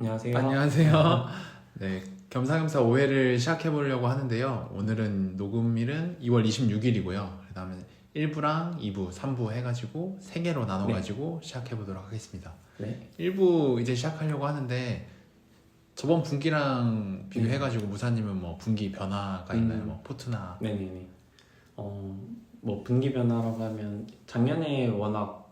안녕하세요. 안녕하세요. 네, 겸사겸사 오해를 시작해 보려고 하는데요. 오늘은 녹음일은 2월 26일이고요. 그다음에 1부랑 2부, 3부 해가지고 3개로 나눠가지고 시작해 보도록 하겠습니다. 네. 1부 이제 시작하려고 하는데 저번 분기랑 비교해가지고 무사님은 뭐 분기 변화가 있나요? 뭐 포트나. 네네네. 뭐 분기 변화라고 하면 작년에 워낙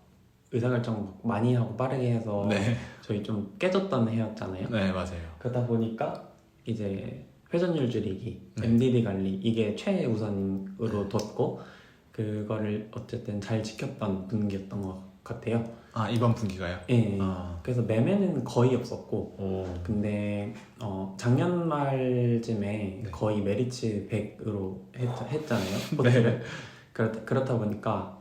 의사결정 많이 하고 빠르게 해서 네, 저희 좀 깨졌던 해였잖아요. 네 맞아요. 그러다 보니까 이제 회전율 줄이기, 네. MDD 관리 이게 최우선으로 뒀고 그거를 어쨌든 잘 지켰던 분기였던 것 같아요. 아 이번 분기가요? 예. 아. 그래서 매매는 거의 없었고 오. 근데 작년 말쯤에 네. 거의 메리츠 100으로 했잖아요. 포트를. 네. 그렇다 보니까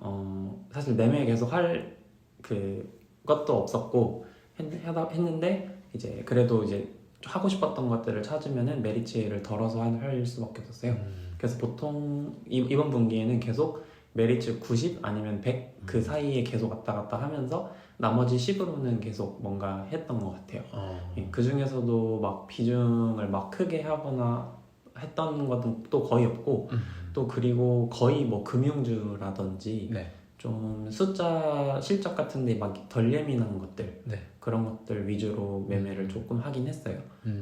사실 매매 계속 할 그것도 없었고 했는데 이제 그래도 이제 하고 싶었던 것들을 찾으면은 메리츠를 덜어서 할 수밖에 없었어요. 그래서 보통 이번 분기에는 계속 메리츠 90 아니면 100 그 사이에 계속 왔다 갔다 하면서 나머지 10으로는 계속 뭔가 했던 것 같아요. 그 중에서도 막 비중을 막 크게 하거나 했던 것은 또 거의 없고 또 그리고 거의 뭐 금융주라든지 네. 좀 숫자 실적 같은데 막 덜 예민한 것들 네. 그런 것들 위주로 매매를 조금 하긴 했어요.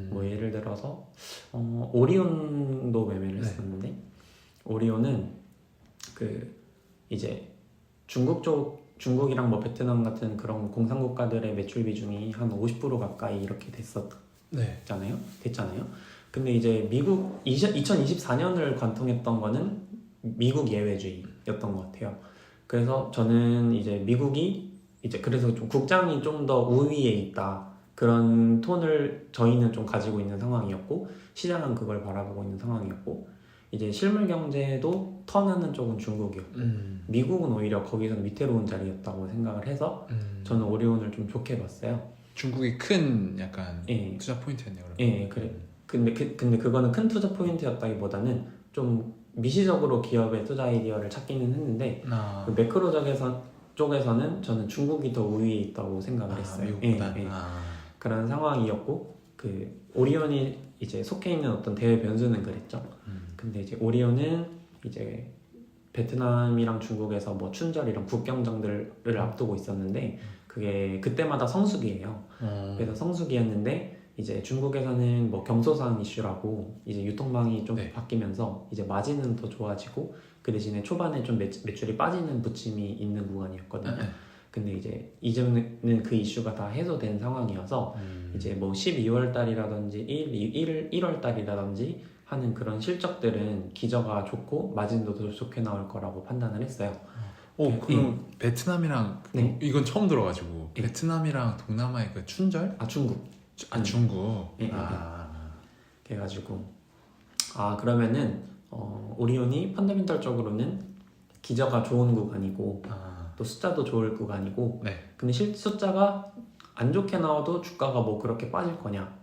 뭐 뭐 예를 들어서 오리온도 매매를 네. 했었는데 오리온은 그 이제 중국이랑 뭐 베트남 같은 그런 공산국가들의 매출 비중이 한 50% 가까이 이렇게 됐잖아요. 근데 이제 미국 2024년을 관통했던 거는 미국 예외주의였던 것 같아요. 그래서 저는 이제 미국이 이제 그래서 좀 국장이 좀 더 우위에 있다 그런 톤을 저희는 좀 가지고 있는 상황이었고 시장은 그걸 바라보고 있는 상황이었고 이제 실물 경제도 턴하는 쪽은 중국이었고 미국은 오히려 거기서는 위태로운 자리였다고 생각을 해서 저는 오리온을 좀 좋게 봤어요. 중국이 큰 약간 예. 투자 포인트였네요. 그러면. 예, 그래. 근데 그거는 큰 투자 포인트였다기보다는 좀 미시적으로 기업의 투자 아이디어를 찾기는 했는데 그 매크로 쪽에서는 저는 중국이 더 우위에 있다고 생각을 했어요. 미국보다. 그런 상황이었고 그 오리온이 이제 속해 있는 어떤 대외 변수는 그랬죠. 근데 이제 오리온은 이제 베트남이랑 중국에서 뭐 춘절 이런 국경정들을 앞두고 있었는데 그게 그때마다 성수기예요. 그래서 성수기였는데 이제 중국에서는 뭐 경소상 이슈라고 이제 유통망이 좀 네. 바뀌면서 이제 마진은 더 좋아지고 그 대신에 초반에 좀 매출이 빠지는 부침이 있는 구간이었거든요. 근데 이제 이제는 그 이슈가 다 해소된 상황이어서 이제 뭐 12월 달이라든지 1월 달이라든지 하는 그런 실적들은 기저가 좋고 마진도 더 좋게 나올 거라고 판단을 했어요. 그럼 베트남이랑 네. 이건 처음 들어가지고 네. 베트남이랑 동남아의 그 춘절? 중국. 중국. 네. 그래가지고 그러면은 오리온이 펀더멘털적으로는 기저가 좋은 구간이고 또 숫자도 좋을 구간이고 네. 근데 숫자가 안 좋게 나와도 주가가 뭐 그렇게 빠질 거냐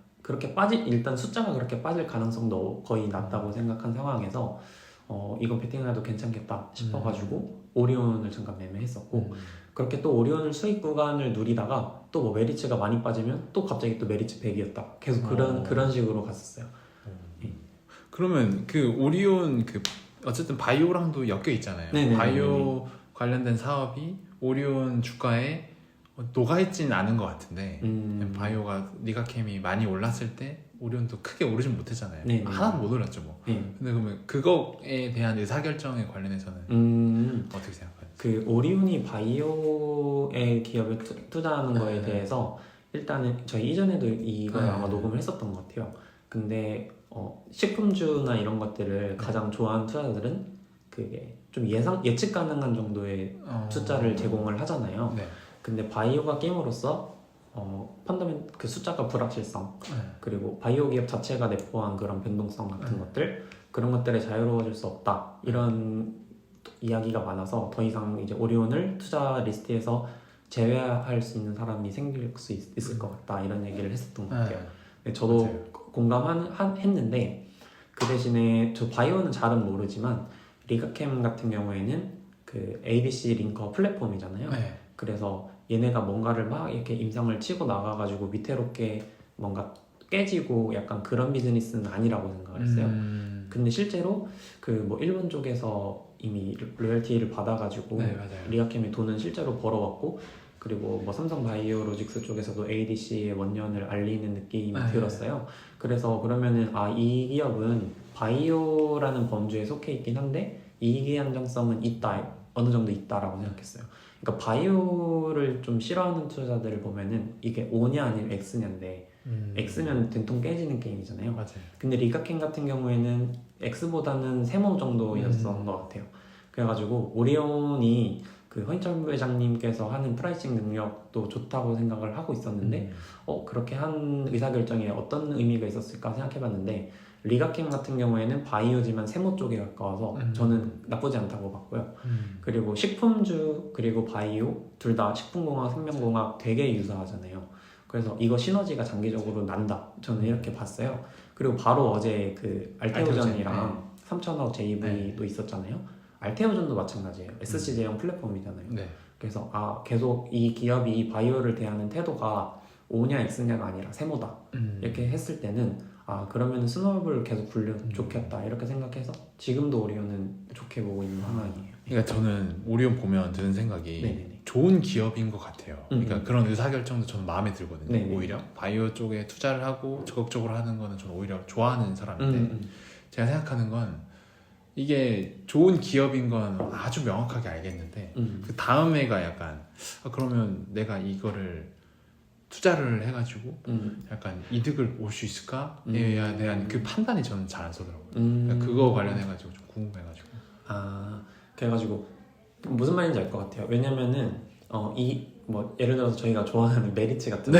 일단 숫자가 그렇게 빠질 가능성도 거의 낮다고 생각한 상황에서 이건 베팅해도 괜찮겠다 싶어가지고 오리온을 잠깐 매매했었고 그렇게 또 오리온을 수익 구간을 누리다가 또 뭐 메리츠가 많이 빠지면 또 갑자기 또 메리츠 100이었다 계속 그런 식으로 갔었어요. 그러면 그 오리온 그 어쨌든 바이오랑도 엮여 있잖아요. 네네네네. 바이오 관련된 사업이 오리온 주가에 녹아있지는 않은 것 같은데 바이오가 니가캠이 많이 올랐을 때 오리온도 크게 오르진 못했잖아요. 네네. 하나도 못 올랐죠 뭐. 근데 그러면 그거에 대한 의사결정에 관련해서는 어떻게 생각하세요? 그 오리온이 바이오의 기업에 투자하는 거에 네. 대해서 일단은 저희 이전에도 이걸 네. 아마 녹음을 했었던 것 같아요. 근데 식품주나 이런 것들을 가장 좋아하는 투자자들은 그게 좀 예측 가능한 정도의 숫자를 제공을 하잖아요. 네. 근데 바이오가 끼임으로써 그 숫자가 불확실성 그리고 바이오 기업 자체가 내포한 그런 변동성 같은 것들 그런 것들에 자유로워질 수 없다 이런 이야기가 많아서 더 이상 이제 오리온을 투자 리스트에서 제외할 수 있는 사람이 생길 수 있을 것 같다 이런 얘기를 했었던 것 같아요. 근데 저도 공감했는데 그 대신에 저 바이오는 잘은 모르지만 리가캠 같은 경우에는 그 ABC 링커 플랫폼이잖아요. 그래서 얘네가 뭔가를 막 이렇게 임상을 치고 나가가지고 위태롭게 뭔가 깨지고 약간 그런 비즈니스는 아니라고 생각을 했어요. 근데 실제로 그 뭐 일본 쪽에서 이미 로열티를 받아가지고 네, 맞아요. 리가캠의 돈은 실제로 벌어왔고, 그리고 뭐 삼성 바이오로직스 쪽에서도 ADC의 원년을 알리는 느낌이 네. 들었어요. 그래서 그러면은 이 기업은 바이오라는 범주에 속해 있긴 한데 이익의 안정성은 있다, 어느 정도 있다라고 생각했어요. 그러니까 바이오를 좀 싫어하는 투자자들을 보면은 이게 O냐 아니면 X냐인데 X면 된통 깨지는 게임이잖아요. 맞아요. 근데 리가켄 같은 경우에는 X보다는 세모 정도였던 것 같아요. 그래가지고 오리온이 그 허인철 회장님께서 하는 프라이싱 능력도 좋다고 생각을 하고 있었는데 그렇게 한 의사결정에 어떤 의미가 있었을까 생각해봤는데, 리가캠 같은 경우에는 바이오지만 세모 쪽에 가까워서 저는 나쁘지 않다고 봤고요. 그리고 식품주 그리고 바이오 둘 다 식품공학, 생명공학 되게 유사하잖아요. 그래서 이거 시너지가 장기적으로 난다, 저는 이렇게 봤어요. 그리고 바로 어제 그 알테오전이랑 3천억 JV도 있었잖아요. 알테오전도 마찬가지예요. SC제형 플랫폼이잖아요. 네. 그래서 계속 이 기업이 바이오를 대하는 태도가 O냐 X냐가 아니라 세모다 이렇게 했을 때는 그러면 스노우볼 계속 굴려도 좋겠다 이렇게 생각해서 지금도 오리온은 좋게 보고 있는 상황이에요. 그러니까 저는 오리온 보면 드는 생각이 네네네. 좋은 기업인 것 같아요. 그러니까 그런 의사결정도 저는 마음에 들거든요. 네네. 오히려 바이오 쪽에 투자를 하고 적극적으로 하는 거는 저는 오히려 좋아하는 사람인데 제가 생각하는 건 이게 좋은 기업인 건 아주 명확하게 알겠는데 그 다음에가 약간 그러면 내가 이거를 투자를 해가지고 약간 이득을 볼 수 있을까에 대한 그 판단이 저는 잘 안 서더라고요. 그러니까 그거 관련해가지고 좀 궁금해가지고. 그래가지고 무슨 말인지 알 것 같아요. 왜냐면은 이 뭐 예를 들어서 저희가 좋아하는 메리츠 같은 거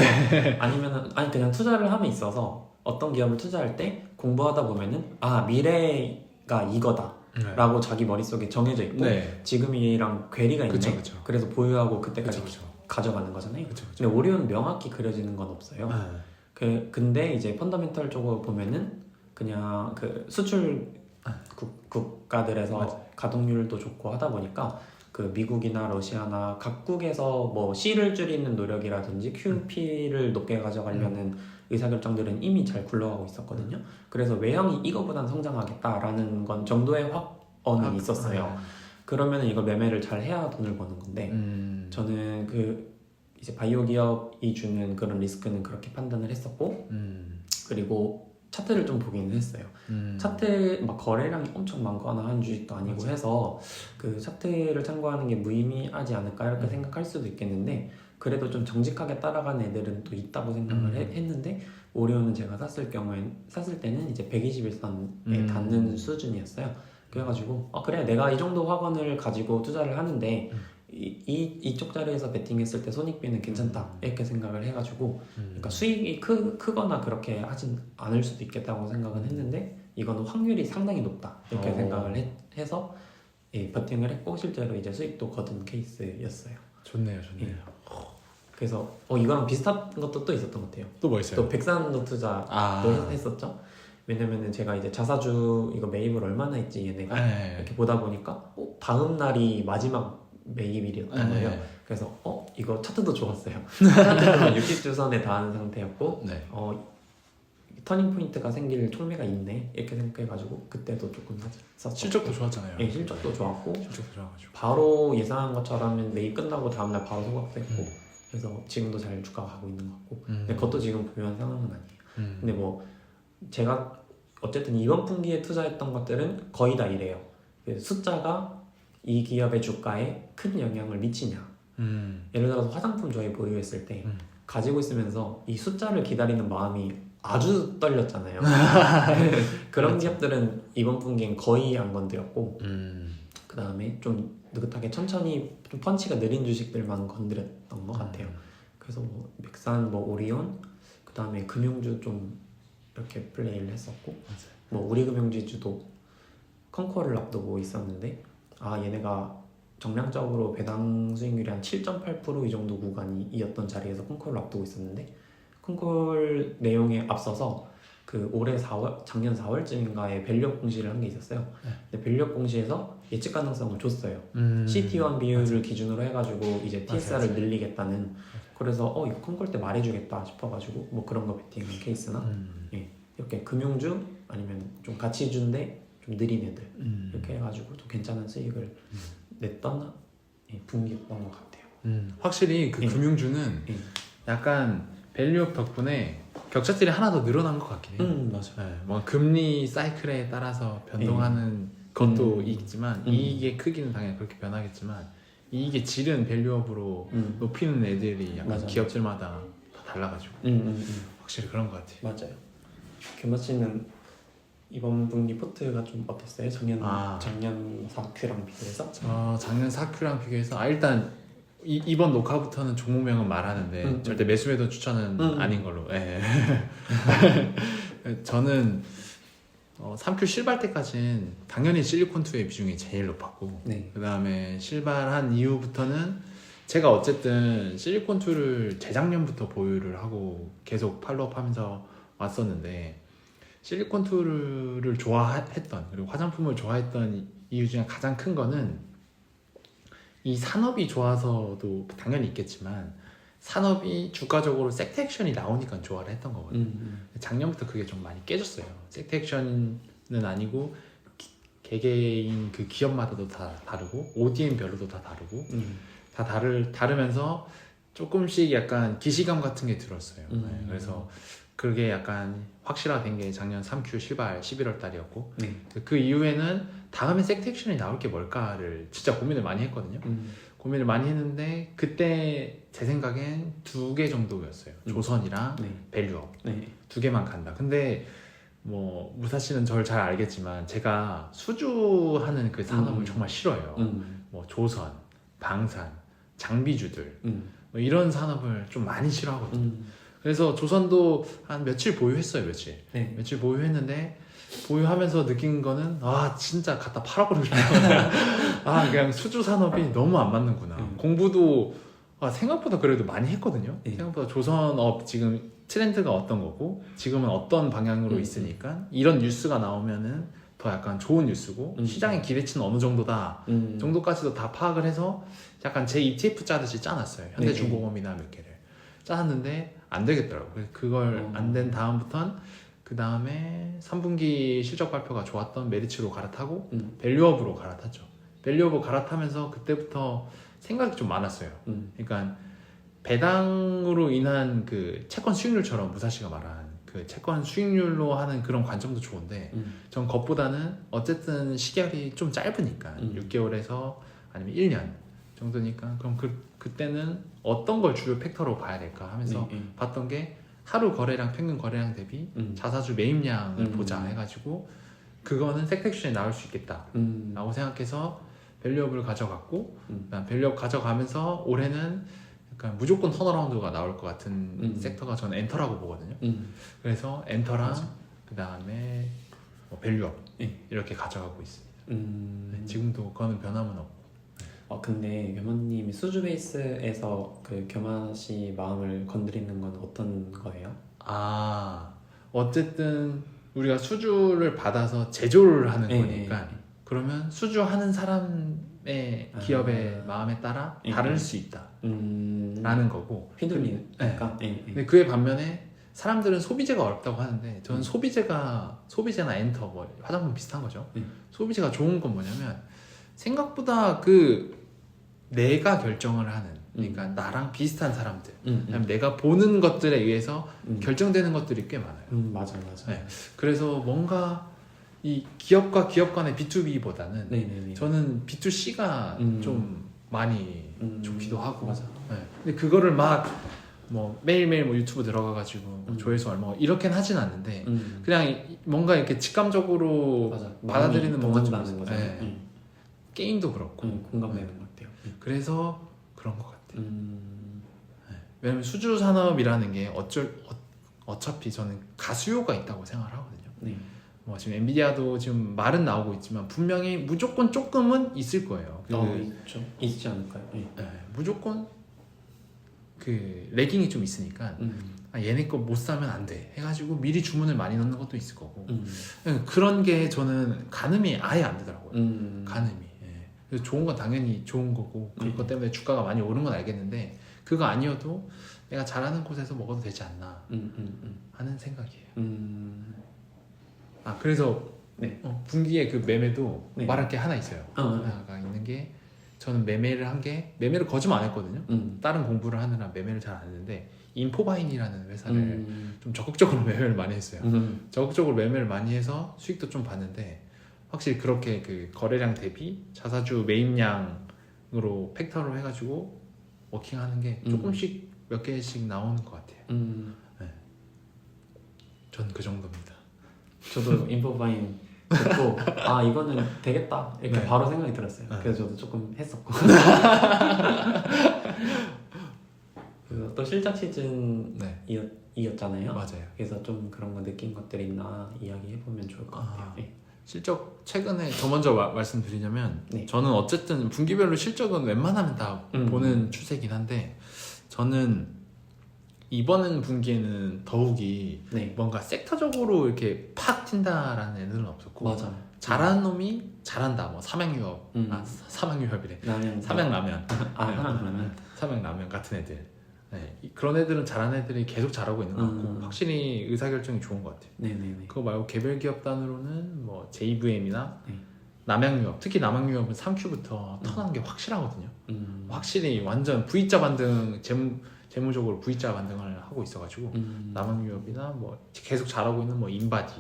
아니면은 그냥 투자를 함에 있어서 어떤 기업을 투자할 때 공부하다 보면은 미래가 이거다 라고 자기 머릿속에 정해져 있고 지금이랑 괴리가 있네. 그쵸. 그래서 보유하고 그때까지 그쵸. 가져가는 거잖아요. 그쵸. 근데 오리온은 명확히 그려지는 건 없어요. 근데 이제 펀더멘털 쪽으로 보면은 그냥 그 수출 국가들에서 맞아. 가동률도 좋고 하다 보니까 그 미국이나 러시아나 각국에서 뭐 C를 줄이는 노력이라든지 QP를 높게 가져가려는 의사결정들은 이미 잘 굴러가고 있었거든요. 그래서 외형이 이거보단 성장하겠다라는 건 정도의 확언이 있었어요. 그러면 이걸 매매를 잘 해야 돈을 버는 건데 저는 그 이제 바이오 기업이 주는 그런 리스크는 그렇게 판단을 했었고 그리고 차트를 좀 보기는 했어요. 차트 막 거래량이 엄청 많거나 한 주식도 아니고 해서 그 차트를 참고하는 게 무의미하지 않을까 이렇게 생각할 수도 있겠는데, 그래도 좀 정직하게 따라가는 애들은 또 있다고 생각을 했는데 오리온은 제가 샀을 때는 이제 121선에 닿는 수준이었어요. 그래가지고 그래 내가 이 정도 확언을 가지고 투자를 하는데 이쪽 자리에서 베팅했을 때 손익비는 괜찮다 이렇게 생각을 해가지고 그러니까 수익이 크거나 그렇게 하진 않을 수도 있겠다고 생각은 했는데 이거는 확률이 상당히 높다 이렇게 생각을 해서 베팅을 했고 실제로 이제 수익도 거둔 케이스였어요. 좋네요. 그래서 이거랑 비슷한 것도 또 있었던 것 같아요. 또 뭐 있어요? 또 백산도 투자도 했었죠. 왜냐면은 제가 이제 자사주 이거 매입을 얼마나 했지 얘네가 이렇게 보다 보니까 다음 날이 마지막 매입일이었던 거예요. 그래서 이거 차트도 좋았어요. 차트도 60주선에 닿은 상태였고 터닝 포인트가 생길 촉매가 있네 이렇게 생각해가지고 그때도 조금 샀었고 실적도 좋았잖아요. 네, 실적도 좋았고 실적도 좋아가지고 바로 예상한 것처럼 매입 끝나고 다음날 바로 소각도 했고 그래서 지금도 잘 주가가 가고 있는 것 같고 근데 그것도 지금 보유한 상황은 아니에요. 근데 뭐 제가 어쨌든 이번 분기에 투자했던 것들은 거의 다 이래요. 숫자가 이 기업의 주가에 큰 영향을 미치냐. 예를 들어서 화장품 저희 보유했을 때 가지고 있으면서 이 숫자를 기다리는 마음이 아주 떨렸잖아요. 그런 기업들은 이번 분기엔 거의 안 건드렸고 그 다음에 좀 느긋하게 천천히 좀 펀치가 느린 주식들만 건드렸던 것 같아요. 그래서 뭐 맥산, 뭐 오리온, 그 다음에 금융주 좀 이렇게 플레이를 했었고 뭐 우리금융지주도 컨코를 앞두고 있었는데 얘네가 정량적으로 배당 수익률이 한 7.8% 이 정도 구간이었던 자리에서 컨콜을 앞두고 있었는데 컨콜 내용에 앞서서 그 올해 4월, 작년 4월쯤인가에 밸류업 공시를 한 게 있었어요. 네. 근데 밸류업 공시에서 예측 가능성을 줬어요. CT1 비율을 맞아. 기준으로 해가지고 이제 TSR을 늘리겠다는. 그래서 이거 큰 걸 때 말해주겠다 싶어가지고 뭐 그런 거 베팅 케이스나 예, 이렇게 금융주 아니면 좀 가치주인데 좀 느린 애들 이렇게 해가지고 좀 괜찮은 수익을 냈던 분기였던 것 같아요. 확실히 그 예. 금융주는 예. 약간 밸류업 덕분에 격차들이 하나 더 늘어난 것 같긴 해요. 맞아. 네, 뭐 금리 사이클에 따라서 변동하는 것도 있지만 이익의 크기는 당연히 그렇게 변하겠지만 이익의 질은 밸류업으로 높이는 애들이 약간 맞아, 기업들마다 다 달라가지고 확실히 그런 것 같아요. 맞아요. 규마 씨는 이번 분기 포트가 좀 어땠어요? 작년 4Q랑 비교해서? 작년 4Q랑 비교해서 일단 이번 녹화부터는 종목명은 말하는데 절대 매수매도 추천은 아닌 걸로. 예. 저는 3Q 실발 때까지는 당연히 실리콘2의 비중이 제일 높았고 네. 그 다음에 실발한 이후부터는 제가 어쨌든 실리콘2를 재작년부터 보유를 하고 계속 팔로우하면서 왔었는데 실리콘2를 좋아했던 그리고 화장품을 좋아했던 이유 중에 가장 큰 거는 이 산업이 좋아서도 당연히 있겠지만 산업이 주가적으로 섹터 액션이 나오니까 좋아를 했던 거거든요. 작년부터 그게 좀 많이 깨졌어요. 섹터 액션은 아니고 개개인 그 기업마다도 다 다르고 ODM별로도 다 다르고 다 다르면서 조금씩 약간 기시감 같은 게 들었어요. 네, 그래서 그게 약간 확실화된 게 작년 3Q 실발 11월 달이었고 그 이후에는 다음에 섹터 액션이 나올 게 뭘까를 진짜 고민을 많이 했거든요. 고민을 많이 했는데 그때 제 생각엔 2개 정도였어요. 조선이랑 밸류업 네. 2개만 간다. 근데 뭐 무사 씨는 저를 잘 알겠지만 제가 수주하는 그 산업을 정말 싫어해요. 뭐 조선, 방산, 장비주들 뭐 이런 산업을 좀 많이 싫어하거든요. 그래서 조선도 한 며칠 보유했어요. 며칠 보유했는데 보유하면서 느낀 거는 진짜 갖다 팔아버리고 싶다. 그냥 수주 산업이 너무 안 맞는구나. 공부도 생각보다 그래도 많이 했거든요. 생각보다 조선업 지금 트렌드가 어떤 거고 지금은 어떤 방향으로 있으니까 이런 뉴스가 나오면은 더 약간 좋은 뉴스고 시장의 기대치는 어느 정도다 정도까지도 다 파악을 해서 약간 제 ETF 짜듯이 짜놨어요. 현대중공업이나 몇 개를 짜놨는데 안 되겠더라고요. 그래서 그걸 안 된 다음부터는 그 다음에 3분기 실적 발표가 좋았던 메리츠로 갈아타고 밸류업으로 갈아탔죠. 밸류업으로 갈아타면서 그때부터 생각이 좀 많았어요. 그러니까 배당으로 인한 그 채권 수익률처럼 무사시가 말한 그 채권 수익률로 하는 그런 관점도 좋은데 전 그것보다는 어쨌든 시결이 좀 짧으니까 6개월에서 아니면 1년 정도니까 그럼 그때는 어떤 걸 주요 팩터로 봐야 될까 하면서 봤던 게 하루 거래량 평균 거래량 대비 자사주 매입량을 보자 해가지고 그거는 섹터 액션이 나올 수 있겠다 라고 생각해서 밸류업을 가져갔고 밸류업 가져가면서 올해는 약간 무조건 턴어라운드가 나올 것 같은 섹터가 저는 엔터라고 보거든요. 그래서 엔터랑 그 다음에 뭐 밸류업 이렇게 가져가고 있습니다. 네, 지금도 그거는 변함은 없고. 근데 겸아님이 수주 베이스에서 그 겸아 씨 마음을 건드리는 건 어떤 거예요? 어쨌든 우리가 수주를 받아서 제조를 하는 거니까 그러면 수주하는 사람의 기업의 마음에 따라 다를 수 있다 라는 거고 휘둘리니까. 근데 그에 반면에 사람들은 소비재가 어렵다고 하는데 저는 소비재나 엔터 뭐 화장품 비슷한 거죠. 소비재가 좋은 건 뭐냐면 생각보다 내가 결정을 하는 그러니까 나랑 비슷한 사람들 그다음에 내가 보는 것들에 의해서 결정되는 것들이 꽤 많아요. 맞아. 네. 그래서 뭔가 이 기업과 기업 간의 B2B보다는 저는 B2C가 좀 많이 좋기도 하고 네. 근데 그거를 뭐 매일매일 뭐 유튜브 들어가가지고 조회수 얼마 이렇게는 하진 않는데 그냥 뭔가 이렇게 직감적으로 받아들이는 뭔가 좀 있어요. 네. 게임도 그렇고 공감되는 것 같아요. 그래서 그런 것 같아요. 네. 왜냐면 수주 산업이라는 게 어차피 저는 가수요가 있다고 생각을 하거든요. 뭐 지금 엔비디아도 지금 말은 나오고 있지만 분명히 무조건 조금은 있을 거예요. 있죠. 있지 않을까요? 무조건 그 레깅이 좀 있으니까 아, 얘네 거 못 사면 안 돼 해가지고 미리 주문을 많이 넣는 것도 있을 거고 그런 게 저는 가늠이 아예 안 되더라고요. 가늠이. 예. 그래서 좋은 건 당연히 좋은 거고 그것 때문에 주가가 많이 오른 건 알겠는데 그거 아니어도 내가 잘하는 곳에서 먹어도 되지 않나 하는 생각이에요. 아 그래서 네. 분기에 그 매매도 네. 말할 게 하나 있어요. 하나가 있는 게 저는 매매를 거짓말 안 했거든요. 다른 공부를 하느라 매매를 잘 안 했는데 인포바인이라는 회사를 좀 적극적으로 매매를 많이 했어요. 적극적으로 매매를 많이 해서 수익도 좀 봤는데 확실히 그렇게 그 거래량 대비 자사주 매입량으로 팩터로 해가지고 워킹하는 게 조금씩 몇 개씩 나오는 것 같아요. 네. 전 그 정도입니다. 저도 인포바인 듣고 아 이거는 되겠다 이렇게 네. 바로 생각이 들었어요. 네. 그래서 저도 조금 했었고 그래서 또 실적 시즌이었잖아요. 맞아요. 그래서 좀 그런 거 느낀 것들이 있나 이야기해보면 좋을 것 같아요. 네. 실적 최근에 저 먼저 말씀드리자면 네. 저는 어쨌든 분기별로 실적은 웬만하면 다 보는 추세긴 한데 저는 이번 분기에는 더욱이 네. 뭔가 섹터적으로 이렇게 팍 튄다라는 애들은 없었고 맞아. 잘하는 놈이 잘한다 뭐 삼양유업 삼양유업이래 라면 삼양라면 라면 삼양라면 같은 애들 네, 그런 애들은 잘하는 애들이 계속 잘하고 있는 것 같고 확실히 의사결정이 좋은 것 같아요. 네네네. 그거 말고 개별 기업 단으로는 뭐 JVM이나 네. 남양유업 특히 남양유업은 3Q부터 턴한 게 확실하거든요. 음. 확실히 완전 V자 반등 재무적으로 V자 반등을 하고 있어가지고 남양유업이나 뭐 계속 잘하고 있는 뭐 인바디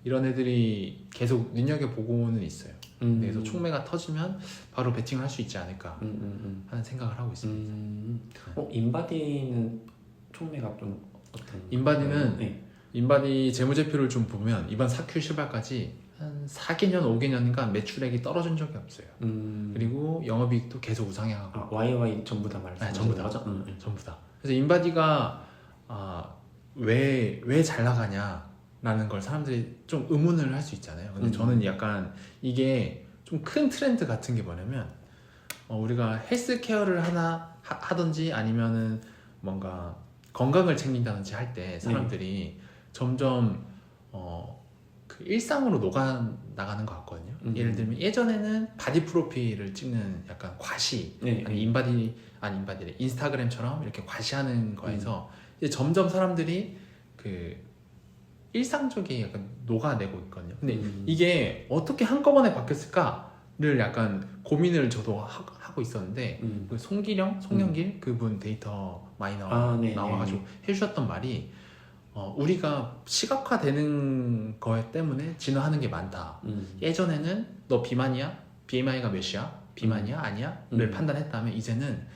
이런 애들이 계속 눈여겨 보고는 있어요. 그래서 촉매가 터지면 바로 베팅을 할 수 있지 않을까 하는 생각을 하고 있습니다. 인바디는 촉매가 좀 어떤? 인바디는 네. 인바디 재무제표를 좀 보면 이번 4Q 실발까지 한 4개년 5개년인가 매출액이 떨어진 적이 없어요. 그리고 영업이익도 계속 우상향하고 아, YY 전부 다 말씀. 네, 전부 다. 거죠? 전부 다. 그래서 인바디가 왜 잘 나가냐라는 걸 사람들이 좀 의문을 할 수 있잖아요. 근데 저는 약간 이게 좀 큰 트렌드 같은 게 뭐냐면 우리가 헬스케어를 하든지 아니면은 뭔가 건강을 챙긴다든지 할 때 사람들이 점점 그 일상으로 녹아 나가는 것 같거든요. 예를 들면 예전에는 바디 프로필을 찍는 약간 과시 아니 인바디래 인스타그램처럼 이렇게 과시하는 거에서 이제 점점 사람들이 그 일상적인 약간 녹아내고 있거든요. 근데 이게 어떻게 한꺼번에 바뀌었을까를 약간 고민을 저도 하고 있었는데 그 송영길 그분 데이터 많이 나와가지고 해주셨던 말이 우리가 시각화되는 거 때문에 진화하는 게 많다. 예전에는 너 비만이야? BMI가 몇이야? 비만이야? 아니야? 를 판단했다면 이제는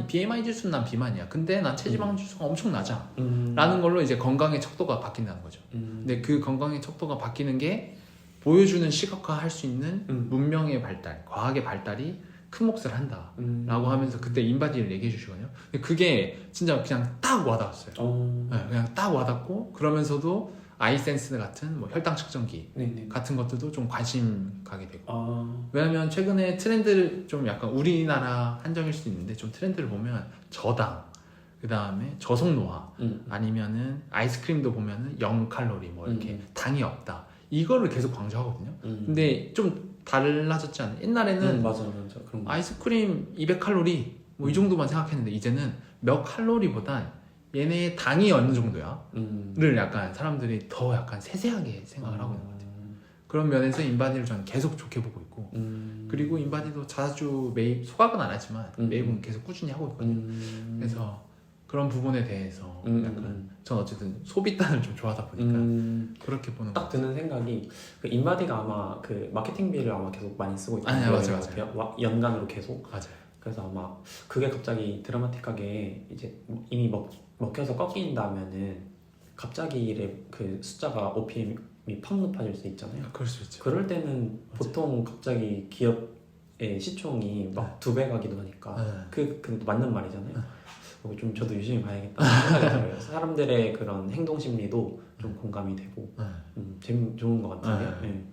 BMI 지수는 난 비만이야. 근데 난 체지방 지수가 엄청 낮아. 라는 걸로 이제 건강의 척도가 바뀐다는 거죠. 근데 그 건강의 척도가 바뀌는 게 보여주는 시각화 할 수 있는 문명의 발달, 과학의 발달이 큰 몫을 한다 라고 하면서 그때 인바디를 얘기해 주시거든요. 근데 그게 진짜 그냥 딱 와닿았어요. 네, 그냥 딱 와닿고 그러면서도 아이센스 같은 뭐 혈당 측정기 같은 것들도 좀 관심 가게 되고 왜냐면 최근에 트렌드를 좀 약간 우리나라 한정일 수도 있는데 좀 트렌드를 보면 저당 그 다음에 저속노화 아니면은 아이스크림도 보면은 0칼로리 뭐 이렇게 당이 없다 이거를 계속 강조하거든요. 근데 좀 달라졌지 않아요? 옛날에는 맞아 그런 거. 아이스크림 200칼로리 뭐 이 정도만 생각했는데 이제는 몇 칼로리보단 얘네 당이 어느 정도야 를 약간 사람들이 더 약간 세세하게 생각을 하고 있는 것 같아요. 그런 면에서 인바디를 저는 계속 좋게 보고 있고 그리고 인바디도 자주 매입 소각은 안 하지만 매입은 계속 꾸준히 하고 있거든요. 그래서 그런 부분에 대해서 약간 전 어쨌든 소비단을 좀 좋아하다 보니까 그렇게 보는 딱 드는 생각이 그 인바디가 아마 그 마케팅비를 아마 계속 많이 쓰고 있잖아요. 맞아요. 연간으로 계속. 맞아요. 그래서 아마 그게 갑자기 드라마틱하게 이제 이미 먹혀서 꺾인다면은 갑자기 그 숫자가 OPM이 팍 높아질 수 있잖아요. 그럴 수 있죠. 그럴 때는 맞아요. 보통 갑자기 기업의 시총이 막 2배 가기도 하니까 그 맞는 말이잖아요. 좀 저도 유심히 봐야겠다 생각이 들어요. 사람들의 그런 행동 심리도 좀 공감이 되고 좋은 것 같은데요. 네.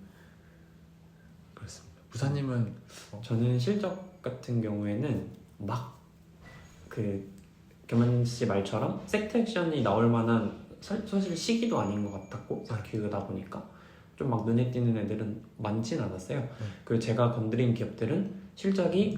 그렇습니다. 부사님은 저는 실적 같은 경우에는 막 그 겸연 씨 말처럼 섹트 액션이 나올 만한 사실 시기도 아닌 것 같았고 사큐다 보니까 좀 막 눈에 띄는 애들은 많진 않았어요. 그리고 제가 건드린 기업들은 실적이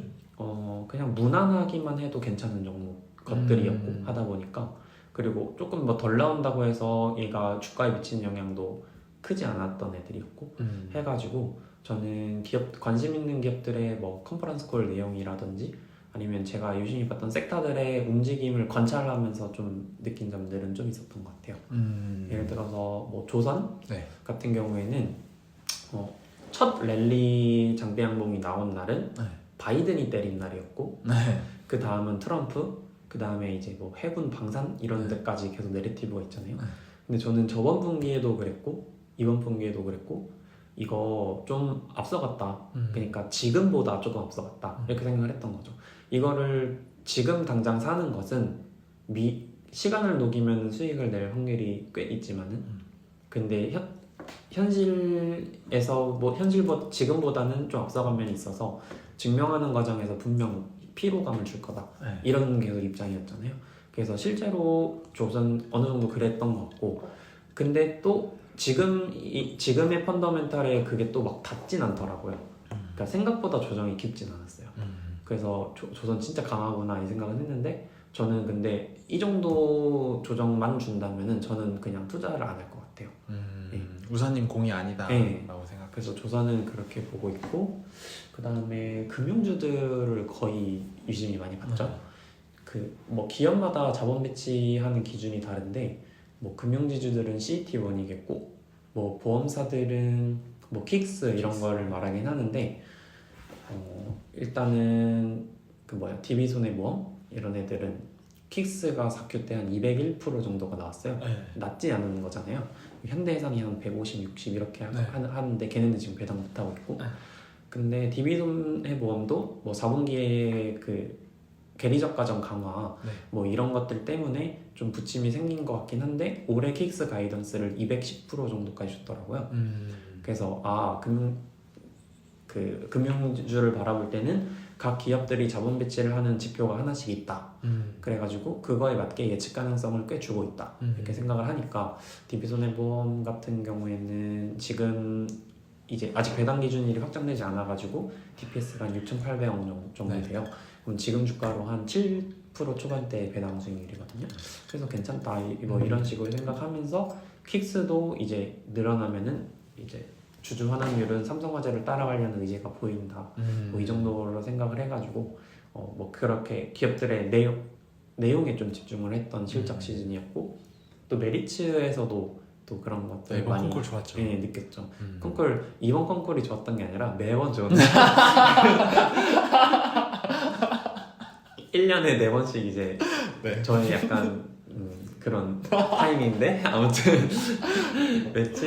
그냥 무난하기만 해도 괜찮은 정도 것들이었고 하다 보니까, 그리고 조금 뭐 덜 나온다고 해서 얘가 주가에 미치는 영향도 크지 않았던 애들이었고 해가지고 저는 관심 있는 기업들의 뭐 컨퍼런스 콜 내용이라든지 아니면 제가 유심히 봤던 섹터들의 움직임을 관찰하면서 좀 느낀 점들은 좀 있었던 것 같아요. 예를 들어서 뭐 조선 같은 경우에는 첫 랠리 장대 양봉이 나온 날은 바이든이 때린 날이었고 그 다음은 트럼프, 그 다음에 이제 뭐 해군 방산 이런 데까지 계속 내러티브가 있잖아요. 근데 저는 저번 분기에도 그랬고 이번 분기에도 그랬고 이거 좀 앞서갔다. 그러니까 지금보다 조금 앞서갔다. 이렇게 생각을 했던 거죠. 이거를 지금 당장 사는 것은 시간을 녹이면 수익을 낼 확률이 꽤 있지만은 근데 현실에서 지금보다는 좀 앞서간 면이 있어서 증명하는 과정에서 분명 피로감을 줄 거다. 이런 계속 입장이었잖아요. 그래서 실제로 조선 어느 정도 그랬던 것 같고, 근데 또 지금의 펀더멘탈에 그게 또 막 닿진 않더라고요. 그러니까 생각보다 조정이 깊진 않았어요. 그래서 조선 진짜 강하구나 이 생각은 했는데, 저는 근데 이 정도 조정만 준다면은 저는 그냥 투자를 안 할 것 같아요. 네. 우사님 공이 아니다 라고 생각. 그래서 조선은 그렇게 보고 있고, 그 다음에 금융주들을 거의 유심히 많이 봤죠. 그 뭐 기업마다 자본 배치하는 기준이 다른데, 뭐 금융지주들은 CET1이겠고, 뭐 보험사들은 뭐 킥스 이런 거를 말하긴 하는데, 일단은 DB손해보험 이런 애들은 킥스가 4Q 때 한 201% 정도가 나왔어요. 낮지 않은 거잖아요. 현대해상이 한 150, 60 이렇게 하는데 걔네는 지금 배당 못하고 있고. 근데 DB손해보험도 뭐 4분기에 그 계리적 가정 강화 뭐 이런 것들 때문에 좀 부침이 생긴 것 같긴 한데 올해 킥스 가이던스를 210% 정도까지 줬더라고요. 그래서 금융주를 바라볼 때는 각 기업들이 자본 배치를 하는 지표가 하나씩 있다. 그래가지고 그거에 맞게 예측 가능성을 꽤 주고 있다. 이렇게 생각을 하니까 DB손해보험 같은 경우에는 지금 이제 아직 배당 기준일이 확정되지 않아가지고 DPS가 한 6,800억 정도 돼요. 그럼 지금 주가로 한 7% 초반대 배당 수익률이거든요. 그래서 괜찮다. 뭐 이런 식으로 생각하면서 킥스도 이제 늘어나면은 이제 주주 환원율은 삼성화재를 따라가려는 의지가 보인다. 뭐 이 정도로 생각을 해가지고 뭐 그렇게 기업들의 내용에 좀 집중을 했던 실적 시즌이었고, 또 메리츠에서도 또 그런 것들 이번 많이 콩쿨 좋았죠. 느꼈죠. 이번 콩쿨이 좋았던 게 아니라 매번 좋은데 1년에 4번씩 이제 저희 약간 그런 타임인데 아무튼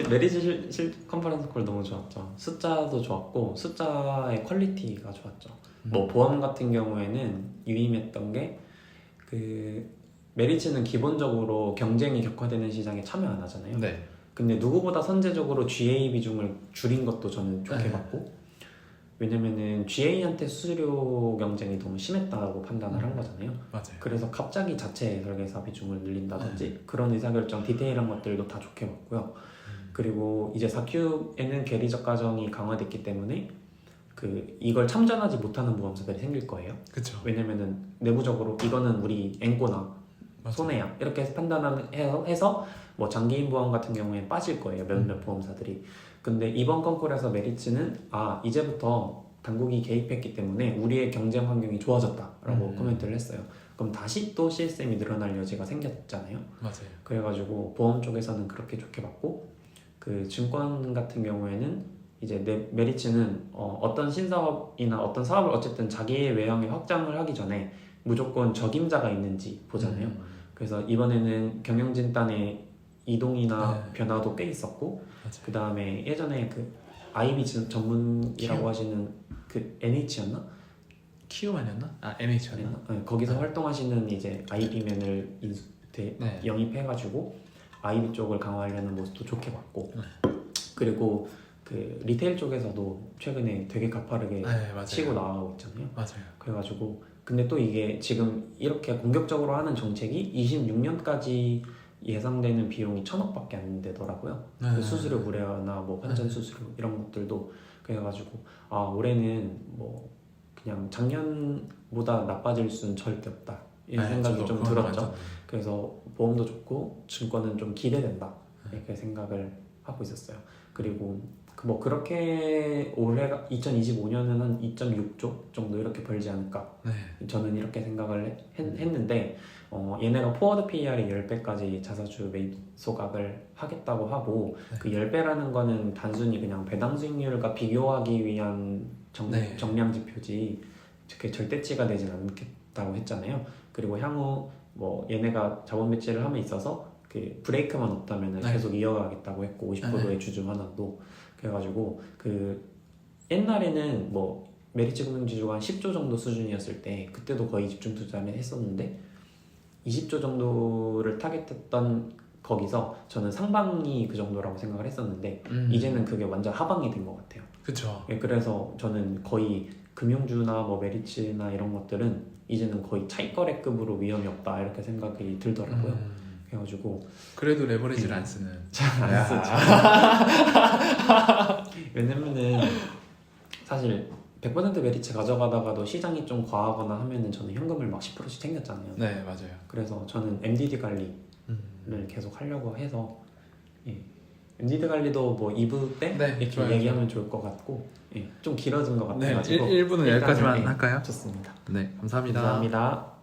메리츠 컨퍼런스 콜 너무 좋았죠. 숫자도 좋았고 숫자의 퀄리티가 좋았죠. 뭐 보험 같은 경우에는 유의미했던 게 그 메리츠는 기본적으로 경쟁이 격화되는 시장에 참여 안 하잖아요. 근데 누구보다 선제적으로 GA 비중을 줄인 것도 저는 좋게 봤고, 왜냐면은 GA한테 수수료 경쟁이 너무 심했다고 판단을 한 거잖아요. 그래서 갑자기 자체 설계사 비중을 늘린다든지 그런 의사결정 디테일한 것들도 다 좋게 봤고요. 그리고 이제 4Q에는 계리적 가정이 강화됐기 때문에 이걸 참전하지 못하는 보험사들이 생길 거예요. 왜냐면은 내부적으로 이거는 우리 앵꼬나 손해야 이렇게 판단을 해서 뭐 장기인 보험 같은 경우에 빠질 거예요. 몇몇 보험사들이. 근데 이번 건콜에서 메리츠는 이제부터 당국이 개입했기 때문에 우리의 경쟁 환경이 좋아졌다라고 코멘트를 했어요. 그럼 다시 또 CSM이 늘어날 여지가 생겼잖아요. 그래가지고 보험 쪽에서는 그렇게 좋게 봤고, 그 증권 같은 경우에는 이제 메리츠는 어떤 신사업이나 어떤 사업을 어쨌든 자기의 외형에 확장을 하기 전에 무조건 적임자가 있는지 보잖아요. 그래서 이번에는 경영진단의 이동이나 변화도 꽤 있었고, 그 다음에 예전에 그 IB 전문이라고 하시는 그 NH였나? 키움아니었나? NH였나? 거기서 활동하시는 이제 IB맨을 영입해가지고 IB 쪽을 강화하려는 모습도 좋게 봤고, 그리고 그 리테일 쪽에서도 최근에 되게 가파르게 네, 맞아요. 치고 나가고 있잖아요. 맞아요. 그래가지고 근데 또 이게 지금 이렇게 공격적으로 하는 정책이 26년까지 예상되는 비용이 1,000억밖에 안 되더라고요. 네. 그 수수료 무료나 뭐 환전 수수료 이런 것들도. 그래가지고 아 올해는 뭐 그냥 작년보다 나빠질 수는 절대 없다 이런 네, 생각이 저도 좀 그건 들었죠. 완전- 그래서 보험도 좋고 증권은 좀 기대된다 이렇게 생각을 하고 있었어요. 그리고 뭐 그렇게 올해가 2025년은 한 2.6조 정도 이렇게 벌지 않을까 네. 저는 이렇게 생각을 했는데 얘네가 포워드 PER이 10배까지 자사주 매입 소각을 하겠다고 하고 네. 그 10배라는 거는 단순히 그냥 배당 수익률과 비교하기 위한 네. 정량 지표지 그게 절대치가 되진 않겠다고 했잖아요. 그리고 향후 뭐 얘네가 자본 배치를 함에 있어서 그 브레이크만 없다면 네. 계속 이어가겠다고 했고 50%의 네. 주주 환원도 그래가지고 그 옛날에는 뭐 메리츠 금융지주가 한 10조 정도 수준이었을 때 그때도 거의 집중 투자를 했었는데 20조 정도를 타겟했던 거기서 저는 상방이 그 정도라고 생각을 했었는데 이제는 그게 완전 하방이 된 것 같아요. 그쵸. 예, 그래서 저는 거의 금융주나 뭐 메리츠나 이런 것들은 이제는 거의 차익거래급으로 위험이 없다 이렇게 생각이 들더라고요. 그래가지고 그래도 레버리지를 안 쓰는. 잘 안 쓰죠. 왜냐면은 사실 100% 메리츠 가져가다가도 시장이 좀 과하거나 하면은 저는 현금을 막 10%씩 챙겼잖아요. 네, 맞아요. 그래서 저는 MDD 관리를 계속 하려고 해서 예. MDD 관리도 뭐 2부 때 네, 이렇게 좋아요, 얘기하면 좋을 것 같고 좀 길어진 것 네, 같아가지고 1부는 일단은, 여기까지만 예, 할까요? 좋습니다. 네, 감사합니다. 감사합니다.